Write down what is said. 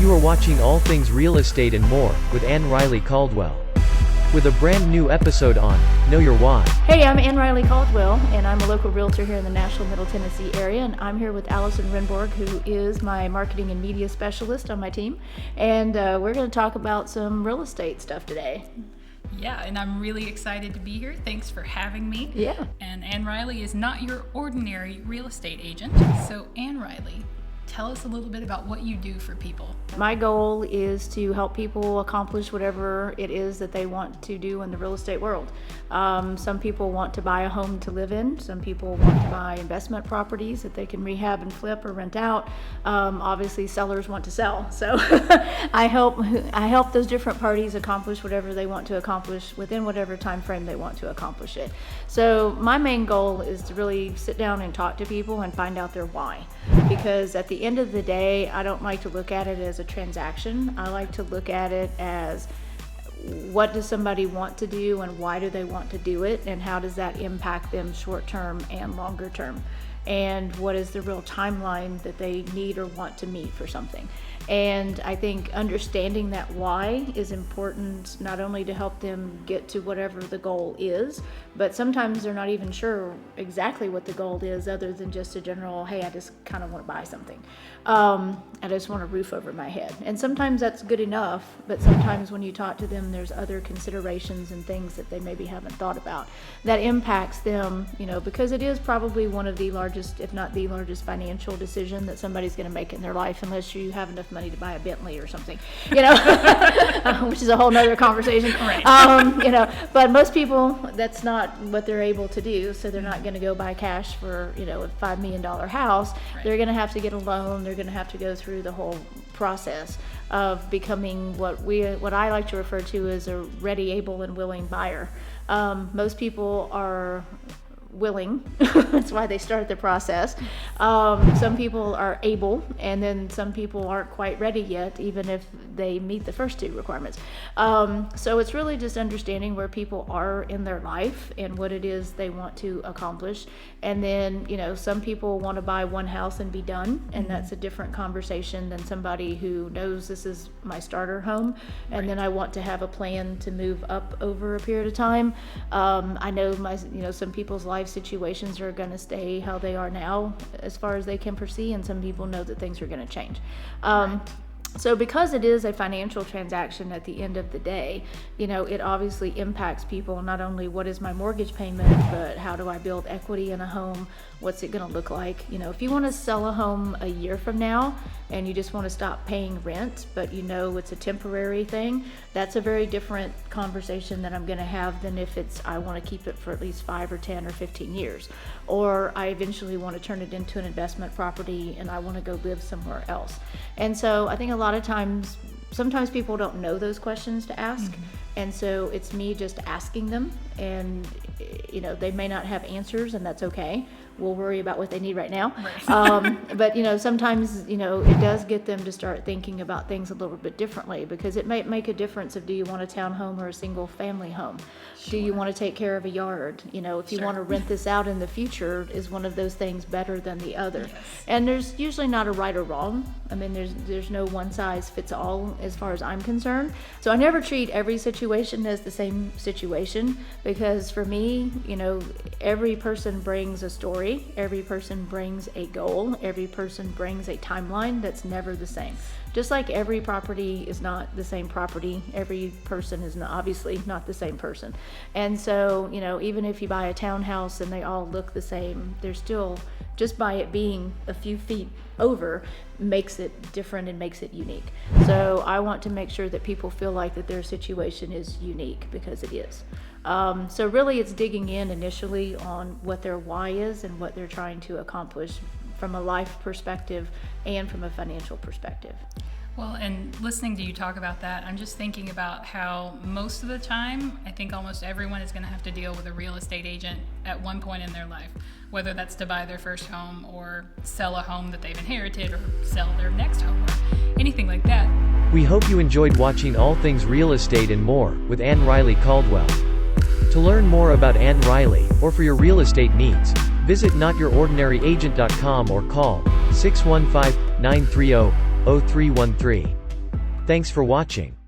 You are watching All Things Real Estate and More with Ann-Riley Caldwell. With a brand new episode on Know Your Why. Hey, I'm Ann-Riley Caldwell, and I'm a local realtor here in the Nashville, Middle Tennessee area, and I'm here with Allison Renborg, who is my marketing and media specialist on my team, and we're going to talk about some real estate stuff today. Yeah, and I'm really excited to be here. Thanks for having me. Yeah. And Ann-Riley is not your ordinary real estate agent. So Ann-Riley, tell us a little bit about what you do for people. My goal is to help people accomplish whatever it is that they want to do in the real estate world. Some people want to buy a home to live in. Some people want to buy investment properties that they can rehab and flip or rent out. Obviously, sellers want to sell. So I help those different parties accomplish whatever they want to accomplish within whatever time frame they want to accomplish it. So my main goal is to really sit down and talk to people and find out their why. Because at the end of the day, I don't like to look at it as a transaction. I like to look at it as what does somebody want to do and why do they want to do it, and how does that impact them short term and longer term, and what is the real timeline that they need or want to meet for something. And I think understanding that why is important, not only to help them get to whatever the goal is, but sometimes they're not even sure exactly what the goal is, other than just a general, hey, I just kind of want to buy something. I just want a roof over my head. And sometimes that's good enough, but sometimes when you talk to them, there's other considerations and things that they maybe haven't thought about that impacts them, because it is probably one of the largest, if not the largest, financial decision that somebody's going to make in their life, unless you have enough money to buy a Bentley or something, which is a whole nother conversation. Right. But most people, that's not what they're able to do. So they're not going to go buy cash for, a $5 million house. Right. They're going to have to get a loan. They're going to have to go through the whole process of becoming what I like to refer to as a ready, able, and willing buyer. Most people are willing. That's why they start the process. Some people are able, and then some people aren't quite ready yet, even if they meet the first two requirements. So it's really just understanding where people are in their life and what it is they want to accomplish. And then, some people want to buy one house and be done, and that's a different conversation than somebody who knows this is my starter home, and then I want to have a plan to move up over a period of time. I know some people's life situations are going to stay how they are now as far as they can foresee, and some people know that things are going to change. So because it is a financial transaction at the end of the day, it obviously impacts people, not only what is my mortgage payment, but how do I build equity in a home? What's it going to look like? If you want to sell a home a year from now and you just want to stop paying rent, but it's a temporary thing, that's a very different conversation that I'm going to have than if I want to keep it for at least 5 or 10 or 15 years. Or I eventually want to turn it into an investment property and I want to go live somewhere else. And so I think a lot of times, sometimes people don't know those questions to ask. And so it's me just asking them, and they may not have answers, and that's okay. We'll worry about what they need right now. Right. But sometimes it does get them to start thinking about things a little bit differently, because it might make a difference of, do you want a townhome or a single family home? Sure. Do you want to take care of a yard? If you want to rent this out in the future, is one of those things better than the other? Yes. And there's usually not a right or wrong. I mean, there's no one size fits all as far as I'm concerned. So I never treat every situation as the same situation, because for me, every person brings a story, every person brings a goal, every person brings a timeline that's never the same. Just like every property is not the same property, every person is obviously not the same person. And so, even if you buy a townhouse and they all look the same, they're still, just by it being a few feet over, makes it different and makes it unique. So I want to make sure that people feel like that their situation is unique, because it is. So really it's digging in initially on what their why is and what they're trying to accomplish from a life perspective and from a financial perspective. Well, and listening to you talk about that, I'm just thinking about how most of the time, I think almost everyone is going to have to deal with a real estate agent at one point in their life, whether that's to buy their first home or sell a home that they've inherited or sell their next home or anything like that. We hope you enjoyed watching All Things Real Estate and More with Ann-Riley Caldwell. To learn more about Ann-Riley, or for your real estate needs, visit notyourordinaryagent.com or call 615-930-0313. Thanks for watching.